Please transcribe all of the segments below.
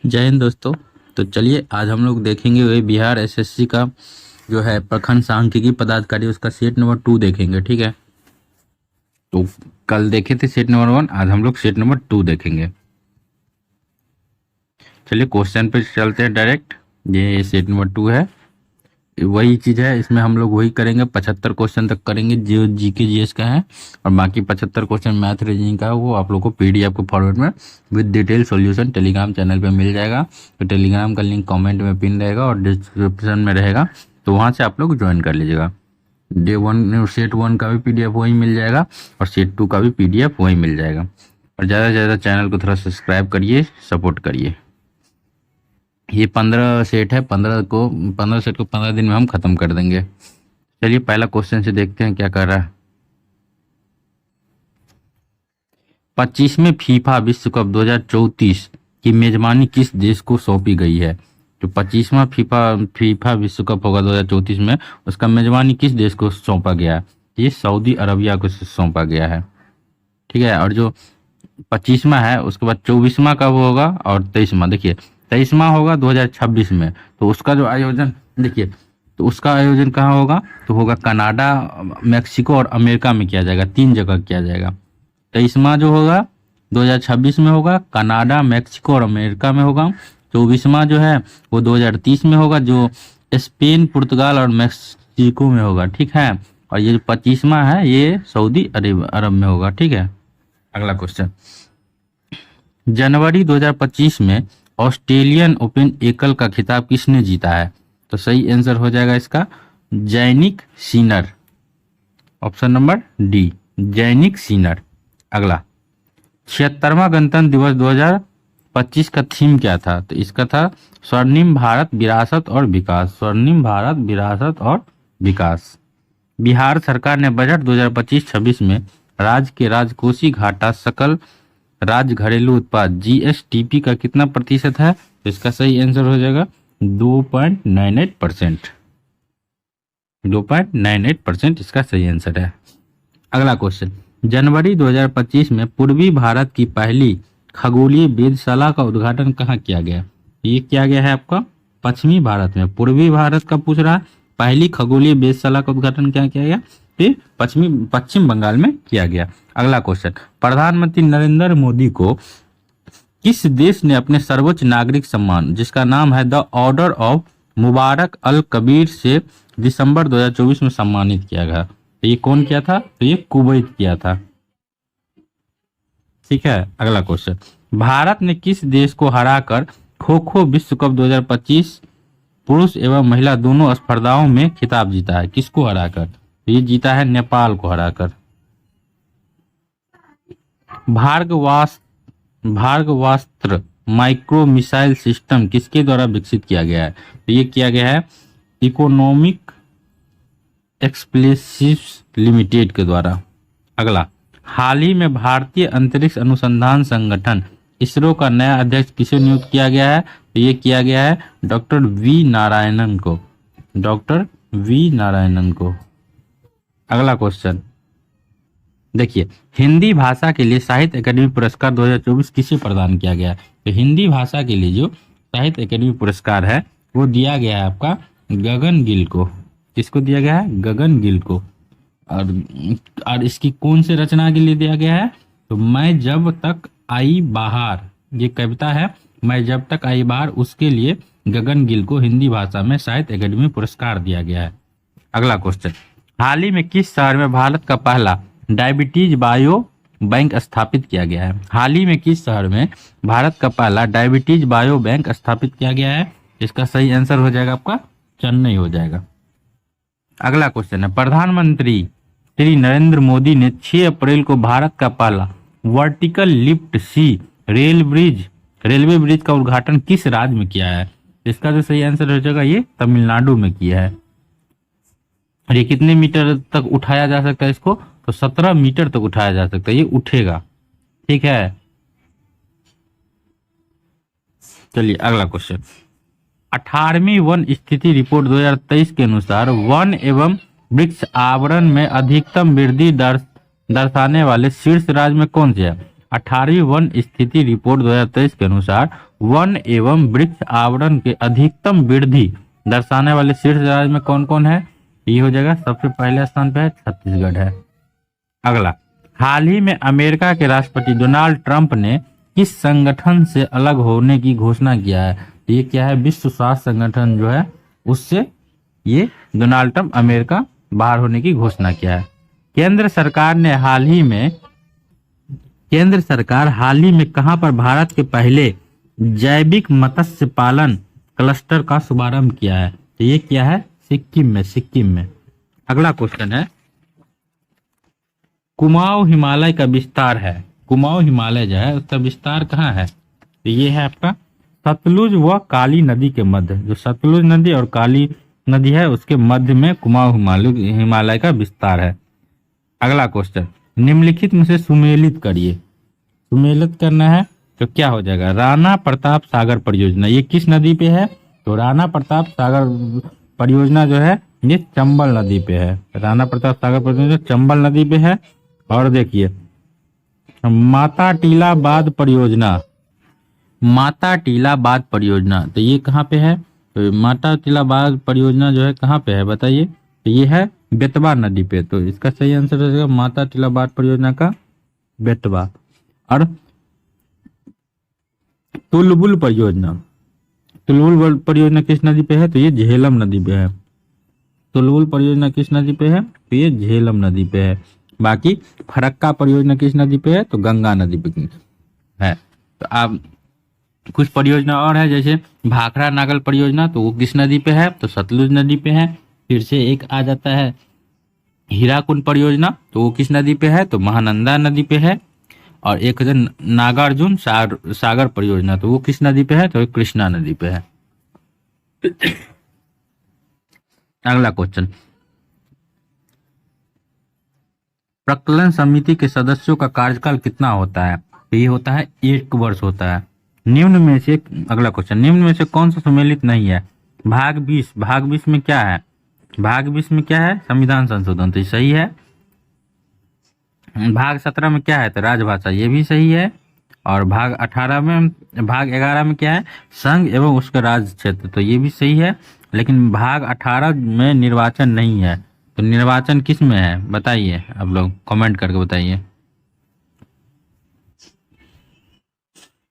जय हिंद दोस्तों। तो चलिए आज हम लोग देखेंगे वही बिहार एसएससी का जो है प्रखंड सांख्यिकी पदाधिकारी उसका सेट नंबर 2 देखेंगे। ठीक है, तो कल देखे थे सेट नंबर 1, आज हम लोग सेट नंबर 2 देखेंगे। चलिए क्वेश्चन पे चलते हैं डायरेक्ट। ये सेट नंबर 2 है, वही चीज़ है, इसमें हम लोग वही करेंगे। 75 क्वेश्चन तक करेंगे जो जीके जीएस का है, और बाकी 75 क्वेश्चन मैथ रीजनिंग का है, वो आप लोग को पीडीएफ को फॉरवर्ड में with detail solution Telegram channel पे मिल जाएगा। तो टेलीग्राम का लिंक कमेंट में पिन रहेगा और डिस्क्रिप्शन में रहेगा, तो वहाँ से आप लोग ज्वाइन कर लीजिएगा। डे 1 सेट 1 का भी पीडीएफ वही मिल जाएगा और सेट 2 का भी पीडीएफ वही मिल जाएगा। और ज़्यादा से ज़्यादा चैनल को थोड़ा सब्सक्राइब करिए, सपोर्ट करिए। ये 15 सेट है, 15 सेट को 15 दिन में हम खत्म कर देंगे। चलिए पहला क्वेश्चन से देखते हैं क्या कर रहा है। 25वें फीफा विश्व कप 2034 की मेजबानी किस देश को सौंपी गई है? जो 25वां फीफा विश्व कप होगा 2034 में, उसका मेजबानी किस देश को सौंपा गया है? ये सऊदी अरबिया को सौंपा गया है। ठीक है, और जो 25वां है उसके बाद 24वां कब होगा और 23वां, देखिए 23वां होगा 2026 में। तो उसका जो आयोजन देखिए, तो उसका आयोजन कहाँ होगा? तो होगा कनाडा, मैक्सिको और अमेरिका में किया जाएगा, 3 जगह किया जाएगा। 23वां जो होगा 2026 में होगा, कनाडा, मैक्सिको और अमेरिका में होगा। 24वां जो है वो 2030 में होगा, जो स्पेन, पुर्तगाल और मैक्सिको में होगा। ठीक है, और ये जो 25वां है ये सऊदी अरब में होगा। ठीक है, अगला क्वेश्चन। जनवरी 2025 में ऑस्ट्रेलियन ओपन एकल का खिताब किसने जीता है? तो सही आंसर हो जाएगा इसका Jannik Sinner, option number D, Jannik Sinner. अगला 76वां गणतंत्र दिवस 2025 का थीम क्या था? तो इसका था स्वर्णिम भारत विरासत और विकास, स्वर्णिम भारत विरासत और विकास। बिहार सरकार ने बजट 2025-26 में राज्य के राजकोषीय घाटा सकल राज्य घरेलू उत्पाद जीएसटीपी का कितना प्रतिशत है? तो इसका सही आंसर हो जाएगा 2.98%। 2.98% इसका सही आंसर है। अगला क्वेश्चन। जनवरी 2025 में पूर्वी भारत की पहली खगोलीय वेधशाला का उद्घाटन कहाँ किया गया? ये किया गया है आपका पश्चिमी भारत में। पूर्वी भारत का पूछ रहा है, पहली खगोलीय वेधशाला का उद्घाटन क्या किया गया? फिर पश्चिम बंगाल में किया गया। अगला क्वेश्चन। प्रधानमंत्री नरेंद्र मोदी को किस देश ने अपने सर्वोच्च नागरिक सम्मान जिसका नाम है द ऑर्डर ऑफ मुबारक अल कबीर से दिसंबर 2024 में सम्मानित किया गया? तो ये कौन किया था? तो ये कुवैत किया था। ठीक है, अगला क्वेश्चन। भारत ने किस देश को हराकर खो खो विश्व कप 2025 पुरुष एवं महिला दोनों स्पर्धाओं में खिताब जीता है? किसको हराकर? ये जीता है नेपाल को हराकर। भार्गवास्त्र माइक्रो मिसाइल सिस्टम किसके द्वारा विकसित किया गया है? तो ये किया गया है इकोनॉमिक एक्सप्लोसिव्स लिमिटेड के द्वारा। अगला, हाल ही में भारतीय अंतरिक्ष अनुसंधान संगठन इसरो का नया अध्यक्ष किसे नियुक्त किया गया है? तो ये किया गया है डॉक्टर वी नारायणन को, डॉक्टर वी नारायणन को। अगला क्वेश्चन देखिए, हिंदी भाषा के लिए साहित्य अकादमी पुरस्कार 2024 किसे प्रदान किया गया है? तो हिंदी भाषा के लिए जो साहित्य अकादमी पुरस्कार है वो दिया गया है आपका गगन गिल को। किसको दिया गया है? गगन गिल को। और इसकी कौन से रचना के लिए दिया गया है? तो मैं जब तक आई बाहर, ये कविता है, मैं जब तक आई बाहर, उसके लिए गगन गिल को हिंदी भाषा में साहित्य अकादमी पुरस्कार दिया गया है। अगला क्वेश्चन। हाल ही में किस शहर में भारत का पहला डायबिटीज बायो बैंक स्थापित किया गया है? हाल ही में किस शहर में भारत का पहला डायबिटीज बायो बैंक स्थापित किया गया है? इसका सही आंसर हो जाएगा आपका चेन्नई हो जाएगा। अगला क्वेश्चन है, प्रधानमंत्री श्री नरेंद्र मोदी ने 6 अप्रैल को भारत का पहला वर्टिकल लिफ्ट सी रेलवे ब्रिज का उद्घाटन किस राज्य में किया है? इसका जो सही आंसर हो जाएगा ये तमिलनाडु में किया है। और ये कितने मीटर तक उठाया जा सकता है इसको? तो 17 मीटर तक उठाया जा सकता है, ये उठेगा। ठीक है, चलिए अगला क्वेश्चन। 18वीं वन स्थिति रिपोर्ट 2023 के अनुसार वन एवं वृक्ष आवरण में अधिकतम वृद्धि दर्शाने वाले शीर्ष राज्य में कौन से है? 18वीं वन स्थिति रिपोर्ट 2023 के अनुसार वन एवं वृक्ष आवरण के अधिकतम वृद्धि दर्शाने वाले शीर्ष राज्य में कौन कौन है? ये हो जाएगा, सबसे पहले स्थान पे है छत्तीसगढ़ है। अगला, हाल ही में अमेरिका के राष्ट्रपति डोनाल्ड ट्रंप ने किस संगठन से अलग होने की घोषणा किया है? ये क्या है? विश्व स्वास्थ्य संगठन जो है उससे ये डोनाल्ड ट्रंप अमेरिका बाहर होने की घोषणा किया है। केंद्र सरकार हाल ही में कहां पर भारत के पहले जैविक मत्स्य पालन क्लस्टर का शुभारंभ किया है? तो ये क्या है? सिक्किम में। अगला क्वेश्चन है, कुमाऊं हिमालय का विस्तार है, कुमाऊं हिमालय जो है उसका विस्तार कहाँ है? तो ये है आपका सतलुज व काली नदी के मध्य, जो सतलुज नदी और काली नदी है उसके मध्य में कुमाऊं हिमालय का विस्तार है। अगला क्वेश्चन, निम्नलिखित में से सुमेलित करिए। सुमेलित करना है तो क्या हो जाएगा? राणा प्रताप सागर परियोजना, ये किस नदी पे है? तो राणा प्रताप सागर परियोजना जो है ये चंबल नदी पे है। राणा प्रताप सागर परियोजना चंबल नदी पे है। और देखिए माता टीलाबाद परियोजना, तो ये कहाँ पे है? तो माता टीलाबाद परियोजना जो है कहाँ पे है बताइए? तो ये है बेतवा नदी पे। तो इसका सही आंसर हो जाएगा माता टीलाबाद परियोजना का बेतवा। और तुलबुल परियोजना किस नदी पे है? तो ये झेलम नदी पे है। तुलबुल परियोजना किस नदी पे है? तो ये झेलम नदी पे है। बाकी फरक्का परियोजना किस नदी पे है? तो गंगा नदी पे है। तो आप कुछ परियोजना और है, जैसे भाखड़ा नागल परियोजना, तो वो किस नदी पे है? तो सतलुज नदी पे है। फिर से एक आ जाता है हीराकुंड परियोजना, तो वो किस नदी पे है? तो महानंदा नदी पे है। और एक है नागार्जुन सागर परियोजना, तो वो किस नदी पे है? तो कृष्णा नदी पे है। अगला क्वेश्चन, प्रकलन समिति के सदस्यों का कार्यकाल कितना होता है? तो ये होता है 1 वर्ष होता है। अगला क्वेश्चन, निम्न में से कौन सा सुमेलित नहीं है? भाग 20 में क्या है? भाग 20 में क्या है? संविधान संशोधन, तो ये सही है। भाग 17 में क्या है? तो राजभाषा, ये भी सही है। और भाग 11 में क्या है? संघ एवं उसका राज्य क्षेत्र, तो ये भी सही है। लेकिन भाग 18 में निर्वाचन नहीं है, तो निर्वाचन किस में है बताइए? आप लोग कमेंट करके बताइए।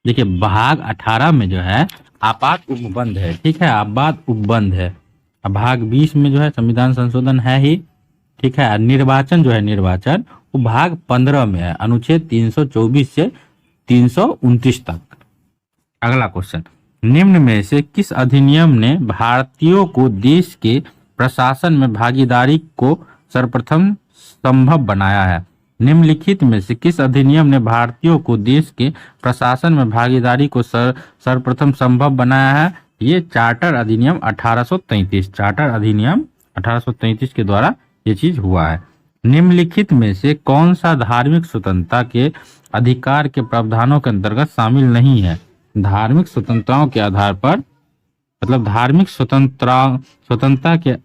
देखिए भाग 18 में जो है आपात उपबंध है, ठीक है, आपात उपबंध है। अब भाग 20 में जो है संविधान संशोधन है ही, ठीक है। निर्वाचन जो है निर्वाचन वो भाग 15 में है, अनुच्छेद 324 से 329 तक। अगला क्वेश्चन, निम्न में से किस अधिनियम ने भारतीयों को देश के प्रशासन में भागीदारी को सर्वप्रथम संभव बनाया है? निम्नलिखित में से किस अधिनियम ने भारतीयों को देश के प्रशासन में भागीदारी को सर्वप्रथम संभव बनाया है? ये चार्टर अधिनियम 1833, चार्टर अधिनियम 1833 के द्वारा ये चीज हुआ है। निम्नलिखित में से कौन सा धार्मिक स्वतंत्रता के अधिकार के प्रावधानों के अंतर्गत शामिल नहीं है? धार्मिक स्वतंत्रताओं के आधार पर, मतलब धार्मिक स्वतंत्रता के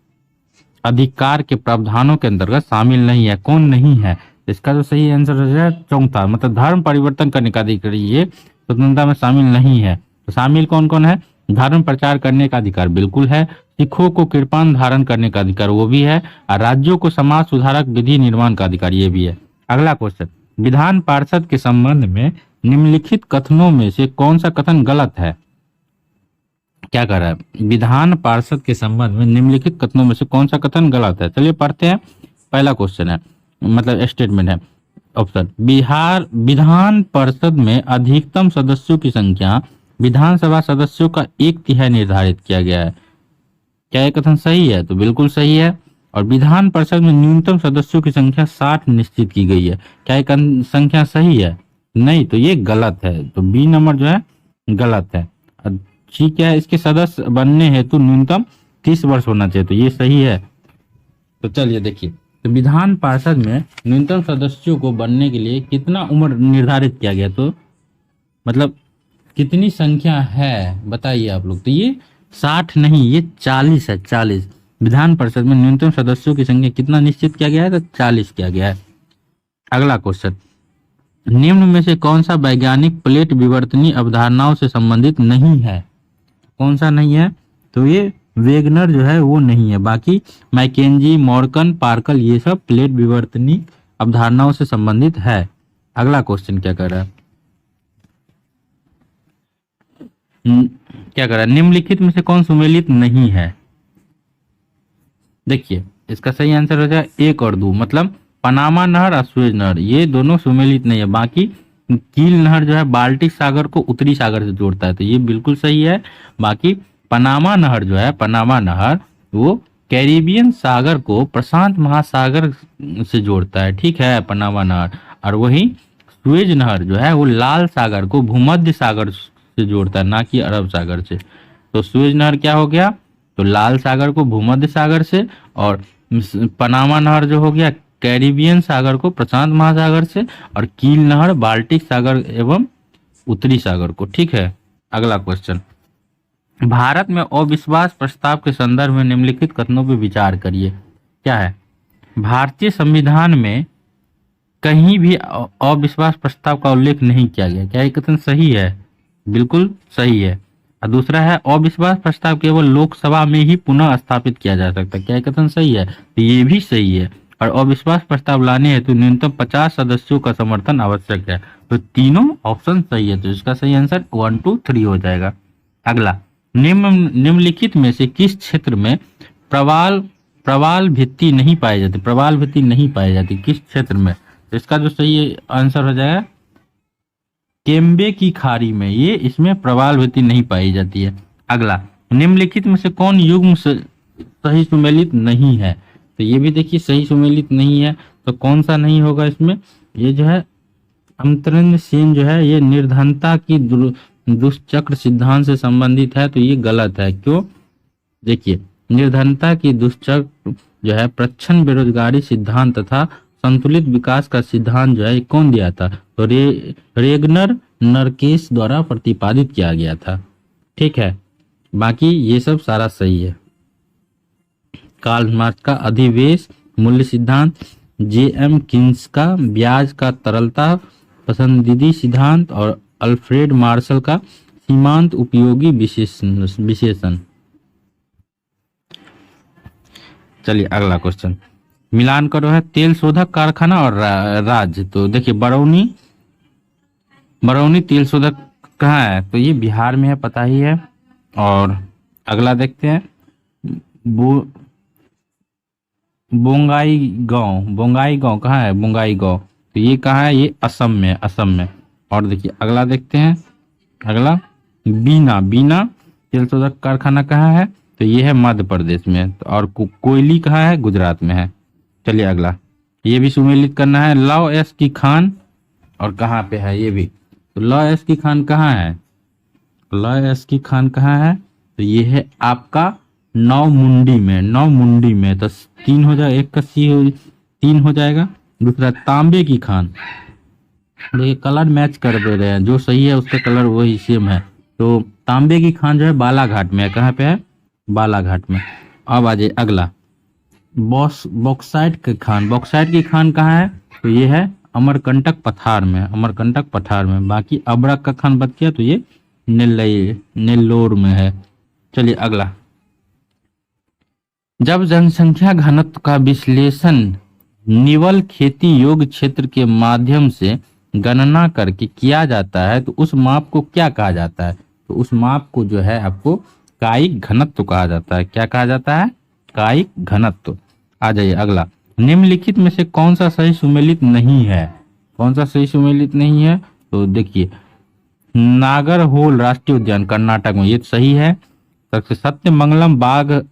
अधिकार के प्रावधानों के अंतर्गत शामिल नहीं है। कौन नहीं है? इसका जो सही आंसर है चौथा, मतलब धर्म परिवर्तन करने का अधिकार ये स्वतंत्रता में शामिल नहीं है। तो शामिल कौन कौन है? धर्म प्रचार करने का अधिकार बिल्कुल है, सिखों को कृपाण धारण करने का अधिकार वो भी है, और राज्यों को समाज सुधारक विधि निर्माण का अधिकार ये भी है। अगला क्वेश्चन, विधान पार्षद के संबंध में निम्नलिखित कथनों में से कौन सा कथन गलत है? क्या कर रहा है? विधान पार्षद के संबंध में निम्नलिखित कथनों में से कौन सा कथन गलत है? चलिए पढ़ते हैं। पहला क्वेश्चन है, मतलब स्टेटमेंट है, ऑप्शन बिहार विधान परिषद में अधिकतम सदस्यों की संख्या विधानसभा सदस्यों का 1/3 निर्धारित किया गया है। क्या यह कथन सही है? तो बिल्कुल सही है। और विधान परिषद में न्यूनतम सदस्यों की संख्या 60 निश्चित की गई है। क्या यह संख्या सही है? नहीं, तो ये गलत है। तो बी नंबर जो है गलत है। ठीक है, इसके सदस्य बनने हेतु न्यूनतम 30 वर्ष होना चाहिए, तो ये सही है। तो चलिए देखिए, तो विधान पार्षद में न्यूनतम सदस्यों को बनने के लिए कितना उम्र निर्धारित किया गया? तो मतलब कितनी संख्या है बताइए आप लोग? तो ये 60 नहीं, ये 40 है, 40। विधान परिषद में न्यूनतम सदस्यों की संख्या कितना निश्चित किया गया है? तो 40 किया गया है। अगला क्वेश्चन, निम्न में से कौन सा वैज्ञानिक प्लेट विवर्तनीय अवधारणाओं से संबंधित नहीं है? कौन सा नहीं है? तो ये वेगनर जो है वो नहीं है। बाकी मैकेंजी, मॉर्कन, पार्कल ये सब प्लेट विवर्तनीय अवधारणाओं से संबंधित है। अगला क्वेश्चन क्या कर रहा है? क्या कर रहा है? निम्नलिखित में से कौन सुमेलित नहीं है? देखिए इसका सही आंसर हो जाए 1 और 2, मतलब पनामा नहर और सुएज नहर ये दोनों सुमेलित नहीं है। बाकी कील नहर जो है बाल्टिक सागर को उत्तरी सागर से जोड़ता है, तो ये बिल्कुल सही है। बाकी पनामा नहर जो है, पनामा नहर वो कैरिबियन सागर को प्रशांत महासागर से जोड़ता है, ठीक है, पनामा नहर। और वही सुएज नहर जो है वो लाल सागर को भूमध्य सागर से जोड़ता है, ना कि अरब सागर से। तो सुएज नहर क्या हो गया? तो लाल सागर को भूमध्य सागर से, और पनामा नहर जो हो गया कैरिबियन सागर को प्रशांत महासागर से, और कील नहर बाल्टिक सागर एवं उत्तरी सागर को, ठीक है। अगला क्वेश्चन, भारत में अविश्वास प्रस्ताव के संदर्भ में निम्नलिखित कथनों पर विचार करिए। क्या है? भारतीय संविधान में कहीं भी अविश्वास प्रस्ताव का उल्लेख नहीं किया गया। क्या ये कथन सही है? बिल्कुल सही है। और दूसरा है अविश्वास प्रस्ताव केवल लोकसभा में ही पुनः स्थापित किया जा सकता है। क्या ये कथन सही है? तो ये भी सही है। और अविश्वास प्रस्ताव लाने हेतु न्यूनतम 50 सदस्यों का समर्थन आवश्यक है। तो तीनों ऑप्शन सही है, तो इसका सही आंसर 1, 2, 3 हो जाएगा। अगला, निम्नलिखित में से किस क्षेत्र में प्रवाल भित्ति नहीं पाई जाती? प्रवाल भित्ति नहीं पाई जाती किस क्षेत्र में? तो इसका जो सही आंसर हो जाएगा केम्बे की खाड़ी में, ये इसमें प्रवाल भित्ति नहीं पाई जाती है। अगला, निम्नलिखित में से कौन युग्म सही सुमेलित नहीं है? तो ये भी देखिए सही सुमेलित नहीं है, तो कौन सा नहीं होगा इसमें? ये जो है अमृतेंद्र सेन जो है ये निर्धनता की दुष्चक्र सिद्धांत से संबंधित है, तो ये गलत है। क्यों? देखिए निर्धनता की दुष्चक्र जो है प्रच्छन्न बेरोजगारी सिद्धांत तथा संतुलित विकास का सिद्धांत जो है कौन दिया था? तो रेगनर नरकेश द्वारा प्रतिपादित किया गया था, ठीक है। बाकी ये सब सारा सही है। कार्ल मार्क्स का अधिवेश मूल्य सिद्धांत, J.M. किन्स का ब्याज का तरलता पसंदीदा सिद्धांत, और अल्फ्रेड मार्शल का सीमांत उपयोगी विशेषण। चलिए अगला क्वेश्चन, मिलान करो है तेल शोधक कारखाना और राज्य। तो देखिए बरौनी तेल शोधक कहाँ है? तो ये बिहार में है, पता ही है। और अगला देखते हैं बोंगाई गांव कहाँ है? बोंगाई गांव, तो ये कहाँ है? ये असम में, असम में। और देखिए अगला देखते हैं, अगला बीना तेल शोधक कारखाना कहाँ है? तो ये है मध्य प्रदेश में। और कोयली कहाँ है? गुजरात में है। चलिए अगला, ये भी सुमेलित करना है। लौ एस की खान और कहाँ पे है? ये भी, तो लौ एस की खान कहाँ है? लौ एस की खान कहाँ है? तो ये है आपका नौमुंडी में। तो 3 हो जाएगा, एक का सी 3 हो जाएगा। दूसरा तांबे की खान, देखिए कलर मैच कर दे रहे हैं, जो सही है उसका कलर वही सेम है। तो तांबे की खान जो है बालाघाट में है। कहाँ पे है? बालाघाट में। अब आ जाए अगला, बॉक्साइट की खान कहाँ है? तो ये है अमरकंटक पठार में। बाकी अबरक का खान बच गया, तो ये नेल्लोर में है। चलिए अगला, जब जनसंख्या घनत्व का विश्लेषण निवल खेती योग्य क्षेत्र के माध्यम से गणना करके किया जाता है, तो उस माप को क्या कहा जाता है? तो उस माप को जो है आपको कायिक घनत्व कहा जाता है। क्या कहा जाता है? कायिक घनत्व। आ जाइए अगला, निम्नलिखित में से कौन सा सही सुमेलित नहीं है? कौन सा सही सुमेलित नहीं है? तो देखिए नागरहोल राष्ट्रीय उद्यान कर्नाटक में, ये सही है। सत्यमंगलम बाघ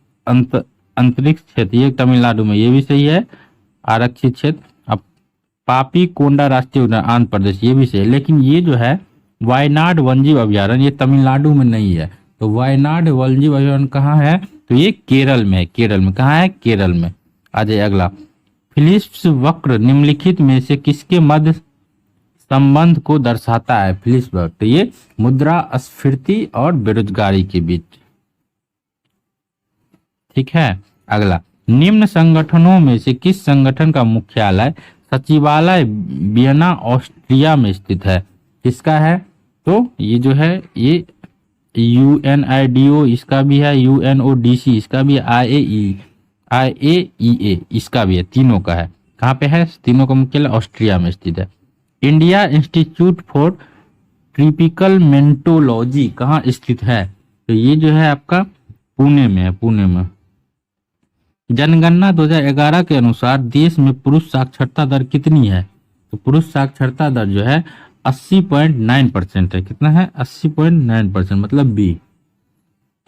अंतरिक्ष क्षेत्र, ये तमिलनाडु में, ये भी सही है, आरक्षित क्षेत्र। अब पापी कोंडा राष्ट्रीय उद्यान आंध्र प्रदेश, ये भी सही है। लेकिन ये जो है वायनाड वन्यजीव अभ्यारण्य, ये तमिलनाडु में नहीं है। तो वायनाड वन्यजीव अभ्यारण्य कहाँ है? तो ये केरल में है। कहाँ है? केरल में। आ जाए अगला, फिलिप्स वक्र निम्नलिखित में से किसके मध्य संबंध को दर्शाता है? फिलिप्स वक्र, तो ये मुद्रास्फीति और बेरोजगारी के बीच, ठीक है। अगला, निम्न संगठनों में से किस संगठन का मुख्यालय सचिवालय वियना ऑस्ट्रिया में स्थित है। किसका है? तो ये जो है ये UNIDO इसका भी है, UNODC इसका भी है, IAEA इसका भी है, तीनों का है। कहाँ पे है? तीनों का मुख्यालय ऑस्ट्रिया में स्थित है। इंडिया इंस्टीट्यूट फॉर ट्रॉपिकल मेंटोलॉजी कहाँ स्थित है? तो ये जो है आपका पुणे में है, पुणे में। जनगणना 2011 के अनुसार देश में पुरुष साक्षरता दर कितनी है? तो पुरुष साक्षरता दर जो है 80.9% है। कितना है? 80.9%, मतलब बी।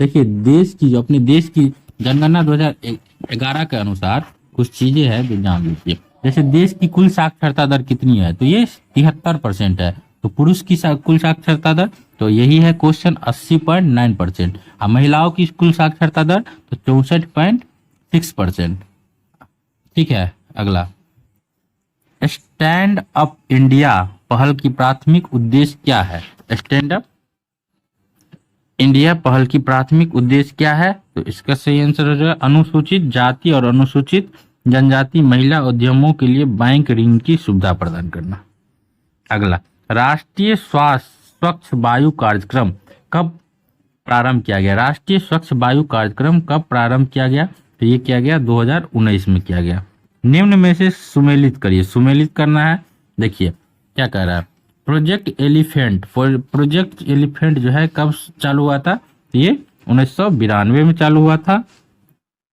देखिए देश की, जो अपने देश की जनगणना 2011 के अनुसार कुछ चीजें हैं जो जान लीजिए। जैसे देश की कुल साक्षरता दर कितनी है? तो ये 73% है। तो पुरुष की कुल साक्षरता दर, तो यही है क्वेश्चन, 80.9%। और महिलाओं की कुल साक्षरता दर तो 64.6%। ठीक है, अगला, स्टैंड अप इंडिया पहल की प्राथमिक उद्देश्य क्या है? स्टैंड अप इंडिया पहल की प्राथमिक उद्देश्य क्या है? तो इसका सही आंसर हो जाएगा अनुसूचित जाति और अनुसूचित जनजाति महिला उद्यमों के लिए बैंक ऋण की सुविधा प्रदान करना। अगला, राष्ट्रीय स्वच्छ वायु कार्यक्रम कब प्रारंभ किया गया? राष्ट्रीय स्वच्छ वायु कार्यक्रम कब प्रारंभ किया गया? तो ये किया गया 2019 में किया गया। निम्न में से सुमेलित करिए। सुमेलित करना है। देखिए क्या कह रहा है, प्रोजेक्ट एलिफेंट। प्रोजेक्ट एलिफेंट जो है कब चालू हुआ था? ये 1992 में चालू हुआ था।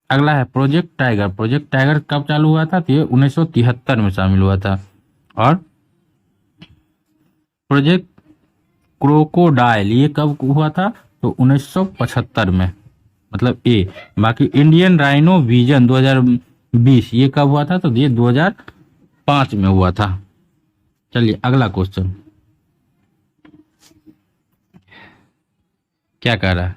अगला है प्रोजेक्ट टाइगर। प्रोजेक्ट टाइगर कब चालू हुआ था? तो ये 1973 में शामिल हुआ था। और प्रोजेक्ट क्रोकोडाइल ये कब हुआ था? तो 1975 में, मतलब ए। बाकी इंडियन राइनो विजन 2020 ये कब हुआ था? तो ये 2005 में हुआ था। चलिए अगला क्वेश्चन क्या कह रहा है,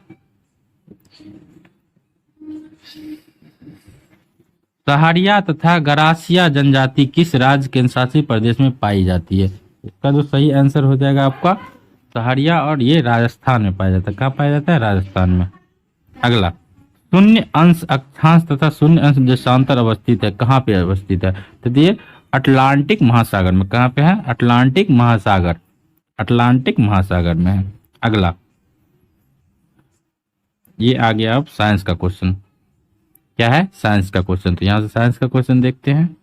सहारिया तथा गरासिया जनजाति किस राज्य केंद्रशासित प्रदेश में पाई जाती है? इसका जो सही आंसर हो जाएगा आपका सहारिया, और ये राजस्थान में पाया जाता है। कहाँ पाया जाता है? राजस्थान में। अगला, शून्य अंश अक्षांश तथा शून्य अंश देशांतर अवस्थित है। कहाँ पे अवस्थित है? तो ये अटलांटिक महासागर में। कहाँ पे है? अटलांटिक महासागर, अटलांटिक महासागर में है। अगला, ये आ गया अब साइंस का क्वेश्चन। क्या है? साइंस का क्वेश्चन। तो यहाँ से साइंस का क्वेश्चन देखते हैं।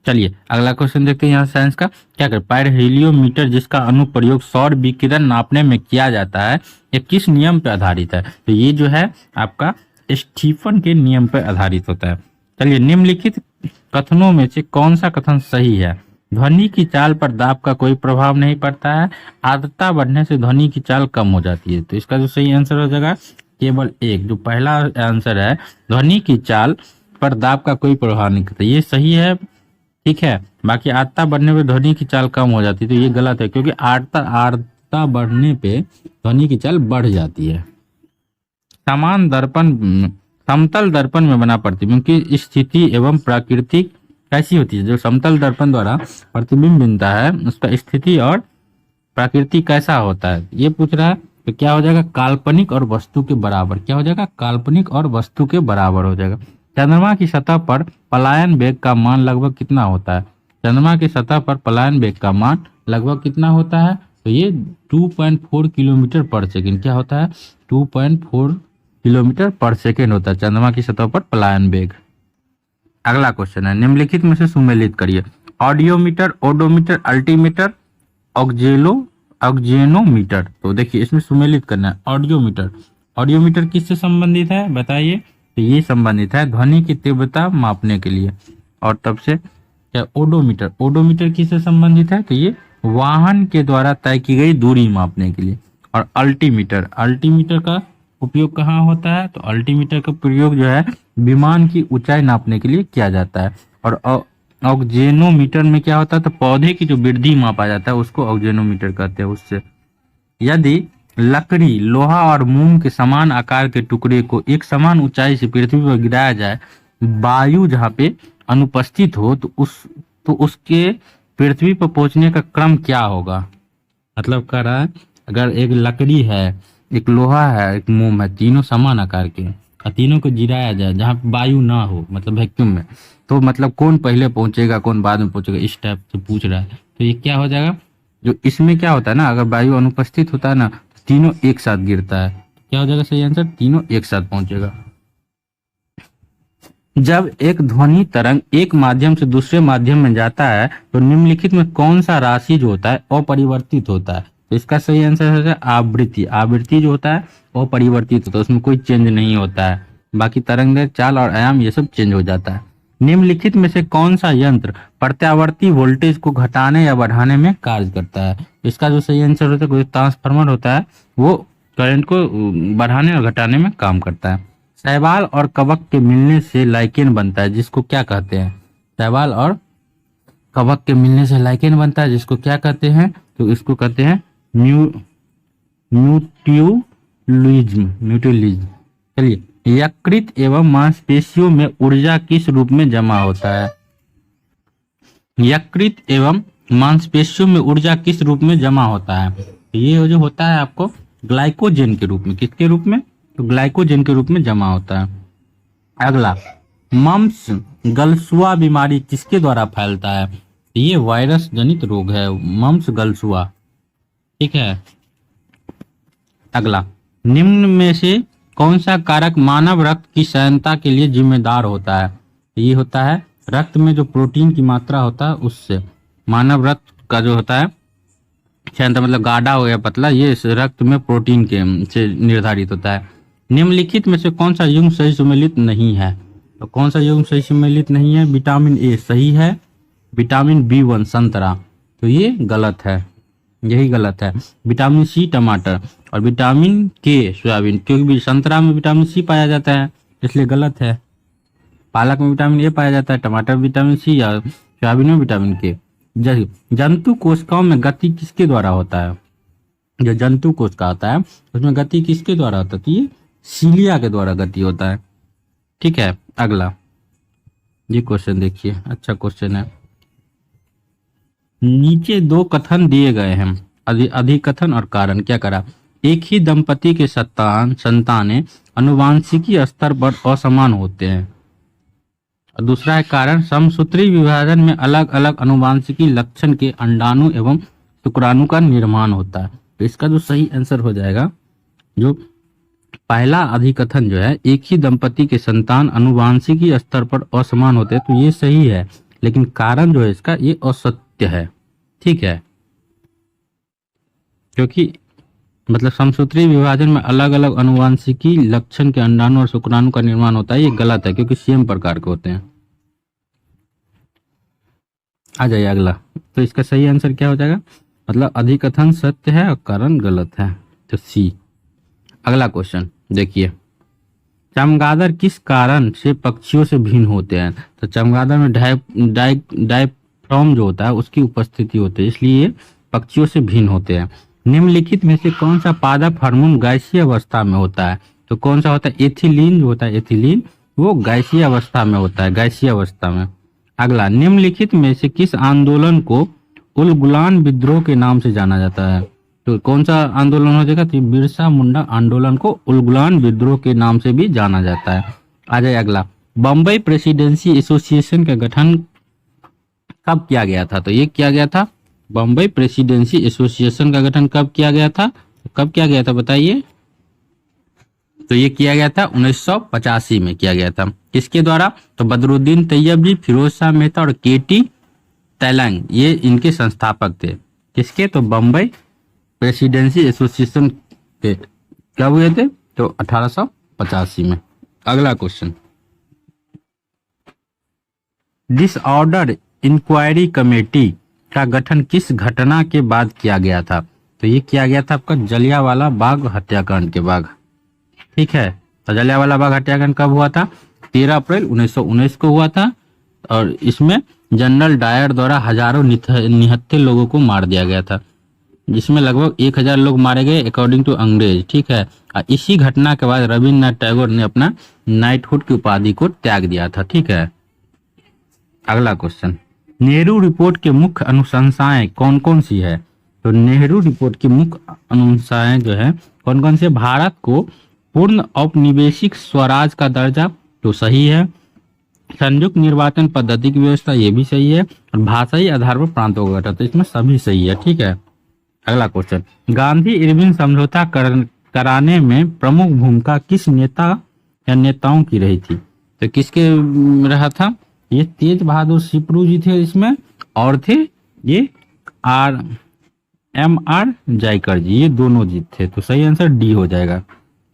चलिए अगला क्वेश्चन देखते हैं यहाँ साइंस का। क्या कर पायरोहीलियोमीटर जिसका अनुप्रयोग सौर विकिरण नापने में किया जाता है, ये किस नियम पर आधारित है? तो ये जो है आपका स्टीफन के नियम पर आधारित होता है। चलिए, निम्नलिखित कथनों में से कौन सा कथन सही है? ध्वनि की चाल पर दाब का कोई प्रभाव नहीं पड़ता है, आर्द्रता बढ़ने से ध्वनि की चाल कम हो जाती है। तो इसका जो सही आंसर हो जाएगा केवल एक, जो पहला आंसर है, ध्वनि की चाल पर दाब का कोई प्रभाव नहीं करता, ये सही है। ठीक है, बाकी आर्द्रता बढ़ने पे ध्वनि की चाल कम हो जाती है, तो ये गलत है, क्योंकि आर्द्रता बढ़ने पे ध्वनि की चाल बढ़ जाती है। समान दर्पण समतल दर्पण में बना प्रतिबिंब की स्थिति एवं प्राकृतिक कैसी होती है? जो समतल दर्पण द्वारा प्रतिबिंब बनता है उसका स्थिति और प्रकृति कैसा होता है, ये पूछ रहा है। तो क्या हो जाएगा? काल्पनिक और वस्तु के बराबर। क्या हो जाएगा? काल्पनिक और वस्तु के बराबर हो जाएगा। चंद्रमा की सतह पर पलायन वेग का मान लगभग कितना होता है? चंद्रमा की सतह पर पलायन वेग का मान लगभग कितना होता है? तो ये 2.4 किलोमीटर पर सेकेंड। क्या होता है? 2.4 किलोमीटर पर सेकेंड होता है चंद्रमा की सतह पर पलायन वेग। अगला क्वेश्चन है, निम्नलिखित में से सुमेलित करिए। Audiometer, odometer, altimeter, auxanometer. तो देखिए इसमें सुमेलित करना है। ऑडियोमीटर, ऑडियोमीटर किससे संबंधित है बताइए? तो ये संबंधित है ध्वनि की तीव्रता मापने के लिए। और तब से क्या ओडोमीटर, ओडोमीटर किससे संबंधित है? तो ये वाहन के द्वारा तय की गई दूरी मापने के लिए। और अल्टीमीटर, अल्टीमीटर का उपयोग कहाँ होता है? तो अल्टीमीटर का प्रयोग जो है विमान की ऊंचाई नापने के लिए किया जाता है। और ऑक्जेनोमीटर में क्या होता है? तो पौधे की जो वृद्धि मापा जाता है उसको ऑक्जेनोमीटर कहते हैं। उससे यदि लकड़ी, लोहा और मोम के समान आकार के टुकड़े को एक समान ऊंचाई से पृथ्वी पर गिराया जाए, वायु जहाँ पे अनुपस्थित हो, तो उसके पृथ्वी पर पहुंचने का क्रम क्या होगा? मतलब कह रहा है अगर एक लकड़ी है, एक लोहा है, एक मोम है, तीनों समान आकार के, और तीनों को गिराया जाए जहाँ वायु ना हो, मतलब वैक्यूम में, तो मतलब कौन पहले पहुंचेगा कौन बाद में पहुंचेगा, इस टाइप से पूछ रहा है। तो ये क्या हो जाएगा, जो इसमें क्या होता है ना, अगर वायु अनुपस्थित होता है ना तो तीनों एक साथ गिरता है। क्या हो जाएगा सही आंसर, तीनों एक साथ पहुंचेगा। जब एक ध्वनि तरंग एक माध्यम से दूसरे माध्यम में जाता है तो निम्नलिखित में कौन सा राशि जो होता है अपरिवर्तित होता है। तो इसका सही आंसर है आवृत्ति। आवृत्ति जो होता है अपरिवर्तित होता है, उसमें कोई चेंज नहीं होता है। बाकी तरंग दैर्ध्य, चाल और आयाम ये सब चेंज हो जाता है। निम्नलिखित में से कौन सा यंत्र प्रत्यावर्ती वोल्टेज को घटाने या बढ़ाने में कार्य करता है। इसका जो सही आंसर होता है, कोई ट्रांसफार्मर होता है, वो करंट को बढ़ाने और घटाने में काम करता है। शैवाल और कवक के मिलने से लाइकेन बनता है, जिसको क्या कहते हैं। शैवाल और कवक के मिलने से लाइकेन बनता है, जिसको क्या कहते हैं, तो इसको कहते हैं म्यूट्यूलिज्म। म्यूट्यूलिज्म। चलिए, यकृत एवं मांसपेशियों में ऊर्जा किस रूप में जमा होता है। यकृत एवं मांसपेशियों में ऊर्जा किस रूप में जमा होता है। ये जो होता है आपको ग्लाइकोजन के रूप में। किसके रूप में, तो ग्लाइकोजन के रूप में जमा होता है। अगला, मम्प्स गलसुआ बीमारी किसके द्वारा फैलता है। ये वायरस जनित रोग है, मम्प्स गलसुआ। ठीक है। अगला, निम्न में से कौन सा कारक मानव रक्त की सघनता के लिए जिम्मेदार होता है। ये होता है रक्त में जो प्रोटीन की मात्रा होता है उससे। मानव रक्त का जो होता है सघनता, मतलब गाढ़ा हो या पतला, ये इस रक्त में प्रोटीन के से निर्धारित होता है। निम्नलिखित में से कौन सा युग्म सही सुमेलित नहीं है। तो कौन सा युग्म सही सुमेलित नहीं है, विटामिन ए सही है, विटामिन B1 संतरा, तो ये गलत है, यही गलत है। विटामिन सी टमाटर और विटामिन के सोयाबीन, क्योंकि संतरा में विटामिन सी पाया जाता है इसलिए गलत है। पालक में विटामिन ए पाया जाता है, टमाटर में विटामिन सी या सोयाबीन में विटामिन के। जंतु कोशिकाओं में गति किसके द्वारा होता है। जो जंतु कोशिका होता है उसमें गति किसके द्वारा होता है, तो ये सीलिया के द्वारा गति होता है। ठीक है। अगला, ये क्वेश्चन देखिए, अच्छा क्वेश्चन है। नीचे दो कथन दिए गए हैं, अधिकथन और कारण। क्या करा, एक ही दंपति के संतानें अनुवांशिकी स्तर पर असमान होते हैं। और दूसरा है कारण, समसूत्री विभाजन में अलग अलग अनुवांशिकी लक्षण के अंडाणु एवं शुक्राणु का निर्माण होता है। तो इसका जो सही आंसर हो जाएगा, जो पहला अधिकथन जो है, एक ही दंपति के संतान अनुवांशिकी स्तर पर असमान होते हैं, तो ये सही है। लेकिन कारण जो है इसका, ये असत्य है। ठीक है, क्योंकि मतलब समसूत्री विभाजन में अलग अलग अनुवांशिकी लक्षण के अंडाणु और शुक्राणु का निर्माण होता है, ये गलत है क्योंकि सेम प्रकार के होते हैं। आ जाइए अगला, तो इसका सही आंसर क्या हो जाएगा, मतलब अधिकथन सत्य है और कारण गलत है, तो सी। अगला क्वेश्चन देखिए, चमगादड़ किस कारण से पक्षियों से भिन्न होते हैं। तो चमगादड़ में डायफ्राम जो होता है उसकी उपस्थिति होती है, इसलिए पक्षियों से भिन्न होते हैं। निम्नलिखित में से कौन सा पादप हार्मोन गैसीय अवस्था में होता है। तो कौन सा होता है, एथिलीन जो होता है, एथिलीन वो गैसीय अवस्था में होता है, गैसीय अवस्था में। अगला, निम्नलिखित में से किस आंदोलन को उलगुलान विद्रोह के नाम से जाना जाता है। तो कौन सा आंदोलन हो जाएगा, तो बिरसा मुंडा आंदोलन को उलगुलान विद्रोह के नाम से भी जाना जाता है। आ जाए अगला, बम्बई प्रेसिडेंसी एसोसिएशन का गठन कब किया गया था। तो ये किया गया था, बम्बई प्रेसिडेंसी एसोसिएशन का गठन कब किया गया था, कब किया गया था बताइए। तो ये किया गया था 1985 में किया गया था। किसके द्वारा, तो बदरुद्दीन तैयबजी, फिरोज शाह मेहता और केटी तैलंग, ये इनके संस्थापक थे। किसके, तो बम्बई प्रेसिडेंसी एसोसिएशन के कब हुए थे, तो 1885 में। अगला क्वेश्चन, डिसऑर्डर इंक्वायरी कमेटी का गठन किस घटना के बाद किया गया था। तो ये किया गया था आपका जलियांवाला बाग हत्याकांड के बाद। ठीक है, तो जलियांवाला बाग हत्याकांड कब हुआ था, 13 अप्रैल 1919 को हुआ था। और इसमें जनरल डायर द्वारा हजारों निहत्थे लोगों को मार दिया गया था, जिसमें लगभग 1000 लोग मारे गए अकॉर्डिंग टू अंग्रेज। ठीक है, और इसी घटना के बाद रविन्द्रनाथ टैगोर ने अपना नाइटहुड की उपाधि को त्याग दिया था। ठीक है। अगला क्वेश्चन, नेहरू रिपोर्ट के मुख्य अनुशंसाएं कौन कौन सी है। तो नेहरू रिपोर्ट की मुख्य अनुशंसाएं जो है कौन कौन से, भारत को पूर्ण औपनिवेशिक स्वराज का दर्जा, तो सही है। संयुक्त निर्वाचन पद्धति की व्यवस्था, ये भी सही है। और भाषाई आधार पर प्रांतों का गठन, तो इसमें सभी सही है। ठीक है, अगला क्वेश्चन, गांधी इरविन समझौता कराने में प्रमुख भूमिका किस नेता या नेताओं की रही थी? तो किसके रहा था? ये तेज बहादुर सिपरू जी थे इसमें, और थे ये MR जायकर जी, ये दोनों जी थे। तो सही आंसर डी हो जाएगा,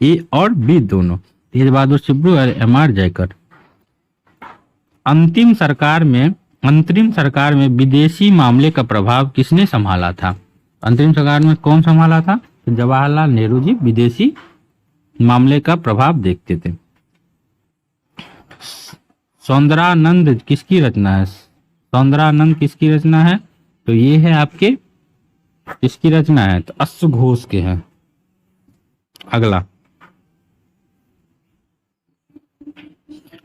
ए और बी दोनों, तेज बहादुर सिपरू और MR जायकर। अंतरिम सरकार में विदेशी मामले का प्रभाव किसने संभाला था? अंतरिम सरकार में कौन संभाला था? तो जवाहरलाल नेहरू जी विदेशी मामले का प्रभाव देखते थे। सौंदरानंद किसकी रचना है? सौंदरानंद किसकी रचना है? तो ये है आपके, किसकी रचना है? तो अश्वघोष के हैं। अगला,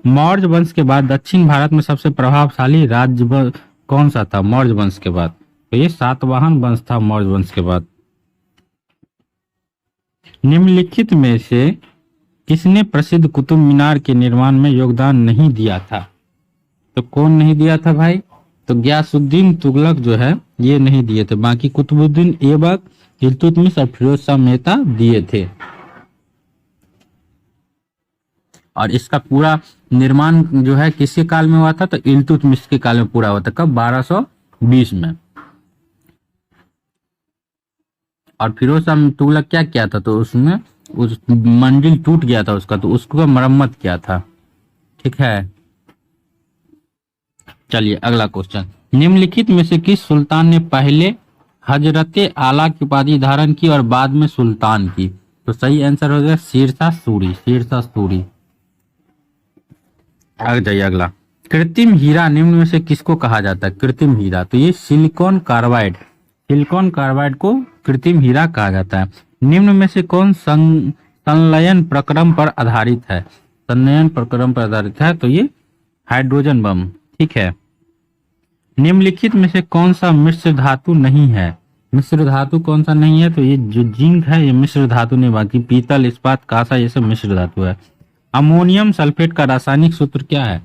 मौर्य वंश के बाद दक्षिण भारत में सबसे प्रभावशाली राज्य कौन सा था? मौर्य वंश के बाद तो ये सातवाहन वंश था मौर्य वंश के बाद। निम्नलिखित में से किसने प्रसिद्ध कुतुब मीनार के निर्माण में योगदान नहीं दिया था? तो कौन नहीं दिया था भाई? तो गयासुद्दीन तुगलक जो है ये नहीं दिए थे, बाकी कुतुबुद्दीन ऐबक, इल्तुतमिश और फिरोज शाह मेहता दिए थे। और इसका पूरा निर्माण जो है किसके काल में हुआ था? तो इल्तुतमिश के काल में पूरा हुआ था। कब? 1220 में। और फिरोज शाह तुगलक क्या किया था? तो उसमें उस मंजिल टूट गया था उसका, तो उसको मरम्मत किया था। ठीक है, चलिए अगला क्वेश्चन, निम्नलिखित में से किस सुल्तान ने पहले हजरते आला की उपाधि धारण की और बाद में सुल्तान की? तो सही आंसर हो गया शेरशाह सूरी, शेरशाह सूरी। आगे जाइए अगला, कृत्रिम हीरा निम्न में से किसको कहा जाता है? कृत्रिम हीरा, तो ये सिलिकॉन कार्बाइड, सिलिकॉन कार्बाइड को कृत्रिम हीरा कहा जाता है। निम्न में से कौन संलयन प्रक्रम पर आधारित है? संलयन प्रक्रम पर आधारित है, तो ये हाइड्रोजन बम। ठीक है, निम्नलिखित में से कौन सा मिश्र धातु नहीं है? मिश्र धातु कौन सा नहीं है? तो ये जो जिंक है ये मिश्र धातु नहीं, बाकी पीतल, इस्पात, कांसा ये सब मिश्र धातु है। अमोनियम सल्फेट का रासायनिक सूत्र क्या है?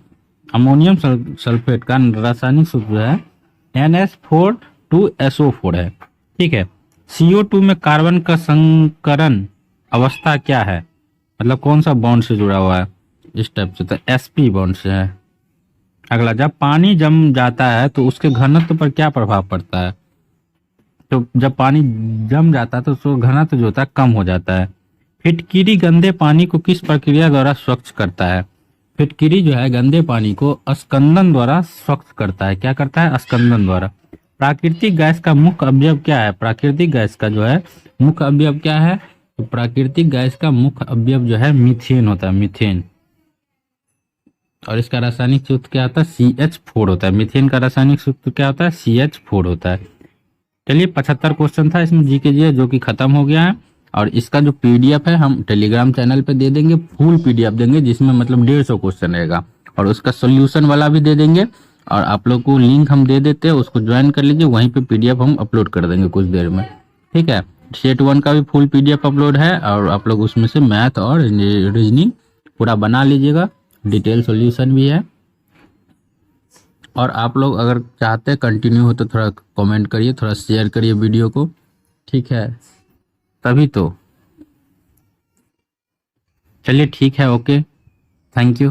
अमोनियम सल्फेट का रासायनिक सूत्र है NH4 2SO4 है। ठीक है, CO2 में कार्बन का संकरण अवस्था क्या है? मतलब कौन सा बॉन्ड से जुड़ा हुआ है? इस टाइप से, तो sp बॉन्ड से है। अगला, जब पानी जम जाता है तो उसके घनत्व पर क्या प्रभाव पड़ता है? तो जब पानी जम जाता है तो उसका घनत्व जो होता है कम हो जाता है। फिटकिरी गंदे पानी को किस प्रक्रिया द्वारा स्वच्छ करता है? फिटकिरी जो है गंदे पानी को अस्कंदन द्वारा स्वच्छ करता है। क्या करता है? अस्कंदन द्वारा। प्राकृतिक गैस का मुख्य अवयव क्या है? प्राकृतिक गैस का जो है मुख्य अवयव क्या है? तो प्राकृतिक गैस का मुख्य अवयव जो है मीथेन होता है, मीथेन। और इसका रासायनिक सूत्र क्या होता है? CH4 होता है। मीथेन का रासायनिक सूत्र क्या होता है? CH4 होता है। चलिए 75 क्वेश्चन था इसमें जीके जी जो कि खत्म हो गया है। और इसका जो PDF है हम टेलीग्राम चैनल पे दे देंगे, फुल PDF देंगे जिसमें मतलब 150 क्वेश्चन रहेगा, और उसका सोल्यूशन वाला भी दे देंगे। और आप लोग को लिंक हम दे देते हैं, उसको ज्वाइन कर लीजिए, वहीं पे PDF हम अपलोड कर देंगे कुछ देर में। ठीक है, सेट 1 का भी फुल PDF अपलोड है, और आप लोग उसमें से मैथ और रीजनिंग पूरा बना लीजिएगा, डिटेल सॉल्यूशन भी है। और आप लोग अगर चाहते हैं कंटिन्यू हो तो थोड़ा कमेंट करिए, थोड़ा शेयर करिए वीडियो को। ठीक है, तभी तो। चलिए ठीक है, ओके, थैंक यू।